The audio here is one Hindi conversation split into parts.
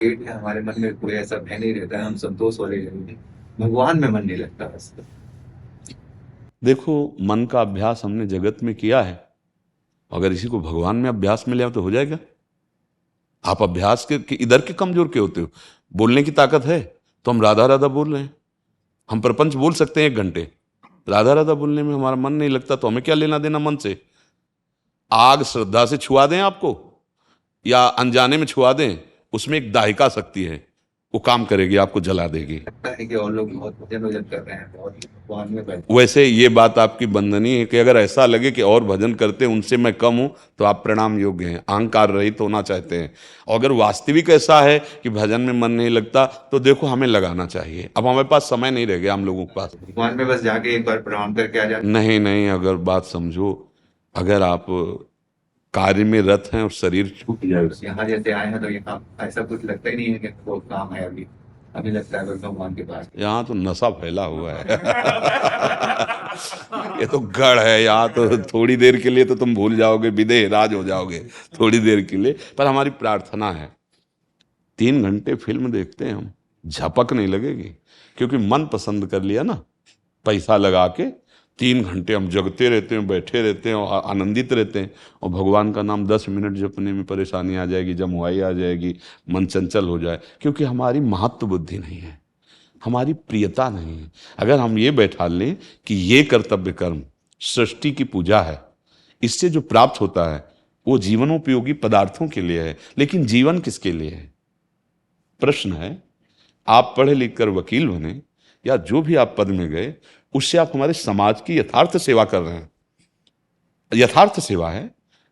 पेट है हमारे मन में कोई ऐसा भय नहीं रहता है, हम संतोष वाले रहेंगे। भगवान में मन नहीं लगता बस। देखो, मन का अभ्यास हमने जगत में किया है, अगर इसी को भगवान में अभ्यास में ले आओ तो हो जाएगा। आप अभ्यास के इधर के कमजोर के होते हो। बोलने की ताकत है तो हम राधा राधा बोल रहे हैं। हम प्रपंच बोल सकते हैं 1 घंटे, राधा राधा बोलने में हमारा मन नहीं लगता तो हमें क्या लेना देना मन से। आग श्रद्धा से छुआ दें आपको या अनजाने में छुआ दें, उसमें एक दाहिका शक्ति है, वो काम करेगी, आपको जला देगी। लगता है कि और लोग बहुत भजन वजन कर रहे हैं, बहुत भगवान में बैठे। वैसे ये बात आपकी बंधनीय है कि अगर ऐसा लगे कि और भजन करते हैं उनसे मैं कम हूं तो आप प्रणाम योग्य हैं, अहंकार रहित होना चाहते हैं। और अगर वास्तविक ऐसा है कि भजन में मन नहीं लगता तो देखो हमें लगाना चाहिए। अब हमारे पास समय नहीं रह गया हम लोगों के पास। भगवान में बस जाके एक बार प्रणाम करके आ जाते। नहीं नहीं, अगर बात समझो, अगर आप कार्य में रत हैं और शरीर छूट जाए यहाँ जैसे आए हैं तो यहाँ ऐसा कुछ लगता ही नहीं है कि बहुत काम है अभी। अभी लगता है बस भगवान के पास। यहाँ तो नशा फैला हुआ है। ये तो गढ़ है, यहाँ तो थोड़ी देर के लिए तो तुम भूल जाओगे, विदेह राज हो जाओगे थोड़ी देर के लिए। पर हमारी प्रार्थना है 3 घंटे फिल्म देखते हैं हम, झपक नहीं लगेगी, क्योंकि मन पसंद कर लिया ना पैसा लगा के। 3 घंटे हम जगते रहते हैं, बैठे रहते हैं और आनंदित रहते हैं। और भगवान का नाम 10 मिनट जपने में परेशानी आ जाएगी, जमुआई आ जाएगी, मन चंचल हो जाए, क्योंकि हमारी महत्व बुद्धि नहीं है, हमारी प्रियता नहीं है। अगर हम ये बैठा लें कि ये कर्तव्य कर्म सृष्टि की पूजा है, इससे जो प्राप्त होता है वो जीवनोपयोगी पदार्थों के लिए है, लेकिन जीवन किसके लिए है? प्रश्न है। आप पढ़े लिख कर वकील बने या जो भी आप पद में गए, उससे आप हमारे समाज की यथार्थ सेवा कर रहे हैं। यथार्थ सेवा है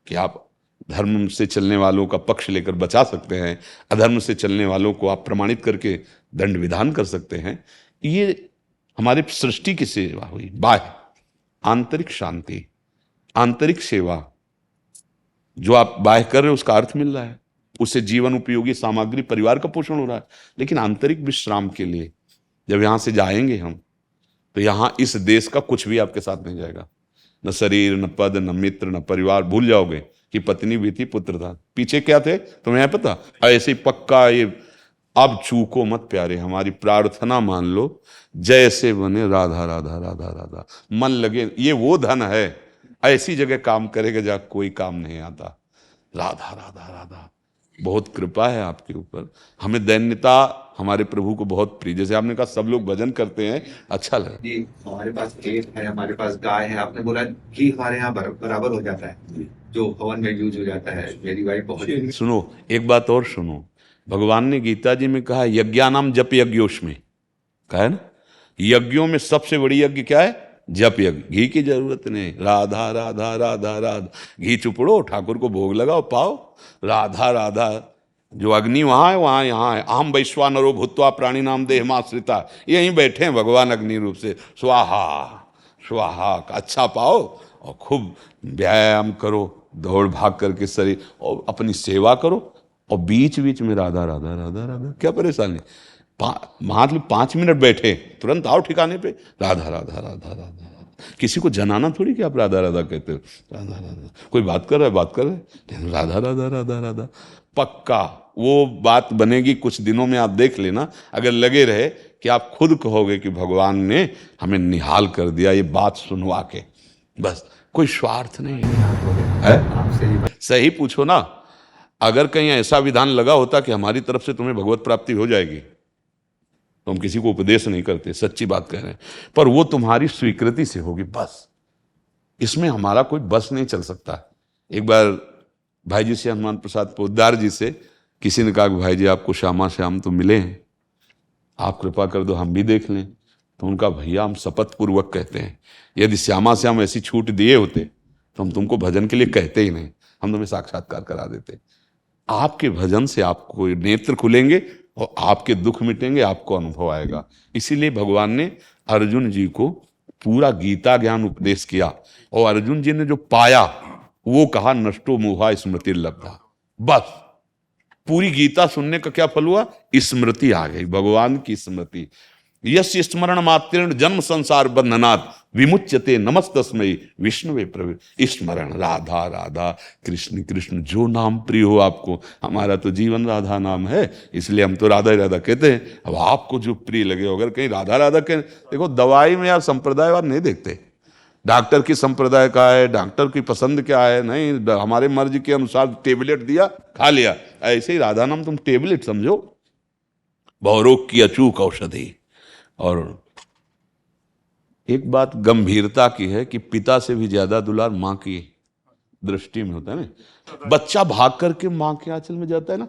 कि आप धर्म से चलने वालों का पक्ष लेकर बचा सकते हैं, अधर्म से चलने वालों को आप प्रमाणित करके दंड विधान कर सकते हैं। ये हमारे सृष्टि की सेवा हुई। बाह्य आंतरिक शांति, आंतरिक सेवा जो आप बाह्य कर रहे हो उसका अर्थ मिल रहा है, उससे जीवन उपयोगी सामग्री, परिवार का पोषण हो रहा है। लेकिन आंतरिक विश्राम के लिए जब यहां से जाएंगे हम, तो यहां इस देश का कुछ भी आपके साथ नहीं जाएगा, न शरीर, न पद, न मित्र, न परिवार। भूल जाओगे कि पत्नी भी थी, पुत्र था, पीछे क्या थे तुम्हें यह पता। ऐसे ही पक्का ये अब चूको मत प्यारे, हमारी प्रार्थना मान लो, जैसे बने राधा राधा राधा राधा। मन लगे, ये वो धन है, ऐसी जगह काम करेगा जहां कोई काम नहीं आता। राधा राधा राधा, बहुत कृपा है आपके ऊपर। हमें दैन्यता हमारे प्रभु को बहुत प्रिय। जैसे आपने कहा सब लोग भजन करते हैं, अच्छा लगा जी। हमारे पास खेत है, हमारे पास गाय है। आपने बोला घी हमारे यहाँ बराबर हो जाता है जो हवन में यूज हो जाता है। मेरी वाइफ बहुत। सुनो, एक बात और सुनो। भगवान ने गीता जी में कहा यज्ञानाम जप यज्ञोष्मे, कहा है ना, यज्ञों में सबसे बड़ी यज्ञ क्या है? जप यज्ञ। घी की जरूरत नहीं, राधा राधा राधा राधा। घी चुपड़ो, ठाकुर को भोग लगाओ, पाओ, राधा राधा। जो अग्नि वहां है वहां यहाँ है। अहम वैश्वानरो भूत्वा प्राणी नाम देहमाश्रिता, यहीं बैठे हैं भगवान अग्नि रूप से। स्वाहा स्वाहा का अच्छा पाओ और खूब व्यायाम करो, दौड़ भाग करके शरीर और अपनी सेवा करो। और बीच बीच में राधा राधा राधा राधा, क्या परेशानी। मतलब 5 मिनट बैठे, तुरंत आओ ठिकाने पे, राधा राधा राधा राधा राधा। किसी को जनाना थोड़ी कि आप राधा राधा कहते हो, राधा राधा। कोई बात कर रहा है, बात कर रहे हैं, राधा राधा राधा राधा। पक्का वो बात बनेगी कुछ दिनों में, आप देख लेना। अगर लगे रहे कि आप खुद कहोगे कि भगवान ने हमें निहाल कर दिया ये बात सुनवा के, बस कोई स्वार्थ नहीं है। सही पूछो ना, अगर कहीं ऐसा विधान लगा होता कि हमारी तरफ से तुम्हें भगवत प्राप्ति हो जाएगी, तो हम किसी को उपदेश नहीं करते, सच्ची बात कह रहे हैं। पर वो तुम्हारी स्वीकृति से होगी, बस। इसमें हमारा कोई बस नहीं चल सकता। एक बार भाई जी से, हनुमान प्रसाद पोद्दार जी से किसी ने कहा कि भाई जी आपको श्यामा श्याम तो मिले हैं, आप कृपा कर दो हम भी देख लें। तो उनका भैया हम शपथ पूर्वक कहते हैं, यदि श्यामा श्याम ऐसी छूट दिए होते तो हम तुमको भजन के लिए कहते ही नहीं, हम तुम्हें साक्षात्कार करा देते। आपके भजन से आपको नेत्र खुलेंगे और आपके दुख मिटेंगे, आपको अनुभव आएगा। इसीलिए भगवान ने अर्जुन जी को पूरा गीता ज्ञान उपदेश किया, और अर्जुन जी ने जो पाया वो कहा नष्टो मोहा स्मृति लब्धा। बस पूरी गीता सुनने का क्या फल हुआ? स्मृति आ गई, भगवान की स्मृति। यस्य स्मरण मात्रेण जन्म संसार बंधनात् विमुच्यते नमस्तस्मै विष्णुवे प्रभु। स्मरण राधा राधा, कृष्ण कृष्ण, जो नाम प्रिय हो आपको। हमारा तो जीवन राधा नाम है, इसलिए हम तो राधा ही राधा कहते हैं। अब आपको जो प्रिय लगे, अगर कहीं राधा राधा कहें, देखो दवाई में आप संप्रदायवाद नहीं देखते, डॉक्टर की संप्रदाय का है, डॉक्टर की पसंद क्या है, नहीं हमारे मर्जी के अनुसार टेबलेट दिया खा लिया। ऐसे ही राधा नाम तुम टेबलेट समझो, बहुरोग की अचूक औषधि। और एक बात गंभीरता की है कि पिता से भी ज्यादा दुलार मां की दृष्टि में होता है ना। बच्चा भाग करके मां के आंचल में जाता है ना,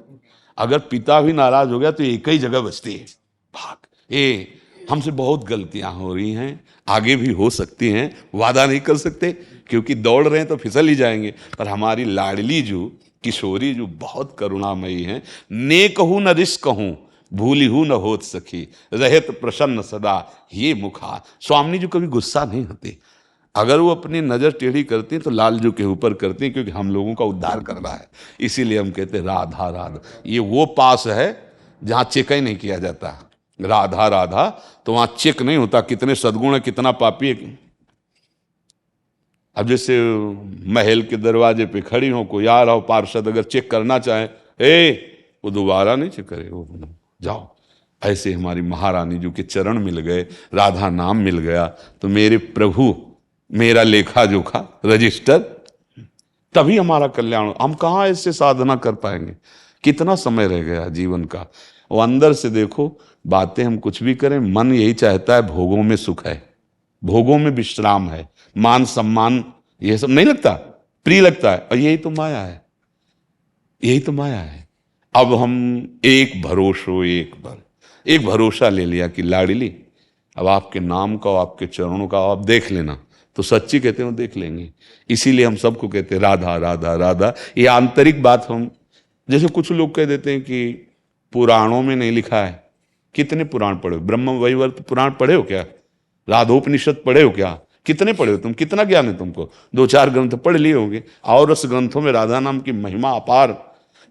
अगर पिता भी नाराज हो गया तो एक ही जगह बचती है, भाग। हमसे बहुत गलतियां हो रही हैं, आगे भी हो सकती हैं, वादा नहीं कर सकते क्योंकि दौड़ रहे हैं तो फिसल ही जाएंगे। पर हमारी लाडली जो किशोरी जो बहुत करुणामयी है, ने कहूं न रिस कहूं भूली हूं न होत सखी, रहत प्रसन्न सदा ये मुखा। स्वामी जी कभी गुस्सा नहीं होते, अगर वो अपनी नजर टेढ़ी करती हैं तो लालजू के ऊपर करती हैं, क्योंकि हम लोगों का उद्धार करना है। इसीलिए हम कहते हैं राधा राधा। ये वो पास है जहां चेक ही नहीं किया जाता, राधा राधा तो वहां चेक नहीं होता कितने सद्गुण है कितना पापी है। अब जैसे महल के दरवाजे पे खड़ी हो, कोई आ रहा हो पार्षद, अगर चेक करना चाहे वो दोबारा नहीं चेक करे, वो जाओ। ऐसे हमारी महारानी जो के चरण मिल गए, राधा नाम मिल गया, तो मेरे प्रभु मेरा लेखा जोखा रजिस्टर, तभी हमारा कल्याण। हम कहाँ ऐसे साधना कर पाएंगे, कितना समय रह गया जीवन का। वो अंदर से देखो, बातें हम कुछ भी करें, मन यही चाहता है भोगों में सुख है, भोगों में विश्राम है, मान सम्मान ये सब नहीं लगता, प्रिय लगता है। और यही तो माया है, यही तो माया है। अब हम एक भरोसा ले लिया कि लाडली अब आपके नाम का, आपके चरणों का आप देख लेना, तो सच्ची कहते हैं वो देख लेंगे। इसीलिए हम सबको कहते हैं राधा राधा राधा। ये आंतरिक बात हम, जैसे कुछ लोग कह देते हैं कि पुराणों में नहीं लिखा है। कितने पुराण पढ़े हो? ब्रह्म वैवर्त पुराण पढ़े हो क्या? राधोपनिषद पढ़े हो क्या? कितने पढ़े हो तुम? कितना ज्ञान है तुमको? 2-4 ग्रंथ पढ़ लिए होंगे, और उस ग्रंथों में राधा नाम की महिमा अपार।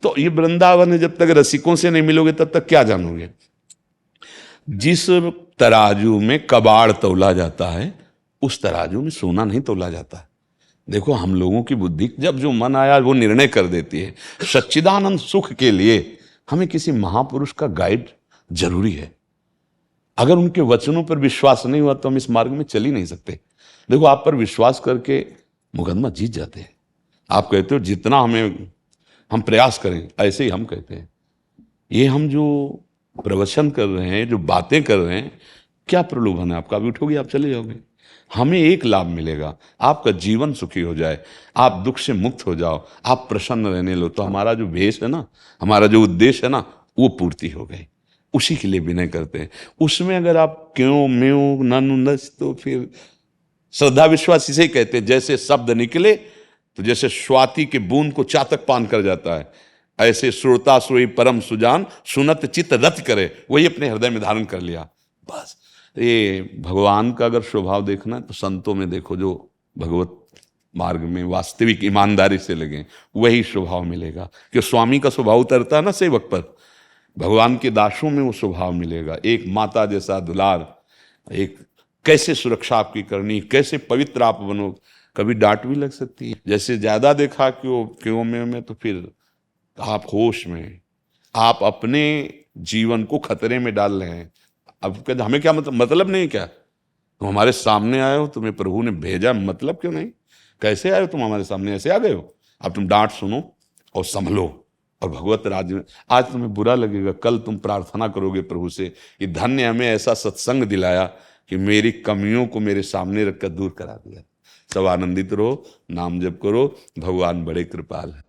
तो ये वृंदावन है, जब तक रसिकों से नहीं मिलोगे तब तक क्या जानोगे। जिस तराजू में कबाड़ तौला जाता है, उस तराजू में सोना नहीं तौला जाता है। देखो हम लोगों की बुद्धि जब जो मन आया वो निर्णय कर देती है। सच्चिदानंद सुख के लिए हमें किसी महापुरुष का गाइड जरूरी है। अगर उनके वचनों पर विश्वास नहीं हुआ तो हम इस मार्ग में चल ही नहीं सकते। देखो आप पर विश्वास करके मुकदमा जीत जाते हैं। आप कहते हो जितना हम प्रयास करें, ऐसे ही हम कहते हैं। ये हम जो प्रवचन कर रहे हैं, जो बातें कर रहे हैं, क्या प्रलोभन है आपका? अभी उठोगे आप चले जाओगे। हमें एक लाभ मिलेगा, आपका जीवन सुखी हो जाए, आप दुख से मुक्त हो जाओ, आप प्रसन्न रहने लो, तो हमारा जो भेष है ना, हमारा जो उद्देश्य है ना, वो पूर्ति हो गई। उसी के लिए विनय करते हैं। उसमें अगर आप क्यों म्यों ननु नस, तो फिर श्रद्धा विश्वास इसे ही कहते हैं। जैसे शब्द निकले तो जैसे स्वाति के बूंद को चातक पान कर जाता है, ऐसे श्रोता सोई परम सुजान, सुनत चित्त रत करे, वही अपने हृदय में धारण कर लिया बस। ये भगवान का अगर स्वभाव देखना है तो संतों में देखो, जो भगवत मार्ग में वास्तविक ईमानदारी से लगे, वही स्वभाव मिलेगा। कि स्वामी का स्वभाव उतरता है ना सेवक पर, भगवान के दासों में वो स्वभाव मिलेगा। एक माता जैसा दुलार, एक कैसे सुरक्षा आपकी करनी, कैसे पवित्र आप बनो। कभी डांट भी लग सकती है, जैसे ज्यादा देखा क्यों में तो फिर आप होश में, आप अपने जीवन को खतरे में डाल रहे हैं। अब कहते हमें क्या मतलब नहीं क्या? तुम हमारे सामने आए हो, तुम्हें प्रभु ने भेजा, मतलब क्यों नहीं? कैसे आए हो तुम हमारे सामने? ऐसे आ गए हो? अब तुम डांट सुनो और संभलो, और भगवत राज्य में आज तुम्हें बुरा लगेगा, कल तुम प्रार्थना करोगे प्रभु से कि धन्य हमें ऐसा सत्संग दिलाया कि मेरी कमियों को मेरे सामने रखकर दूर करा दिया। सब आनंदित रहो, नाम जप करो, भगवान बड़े कृपाल है।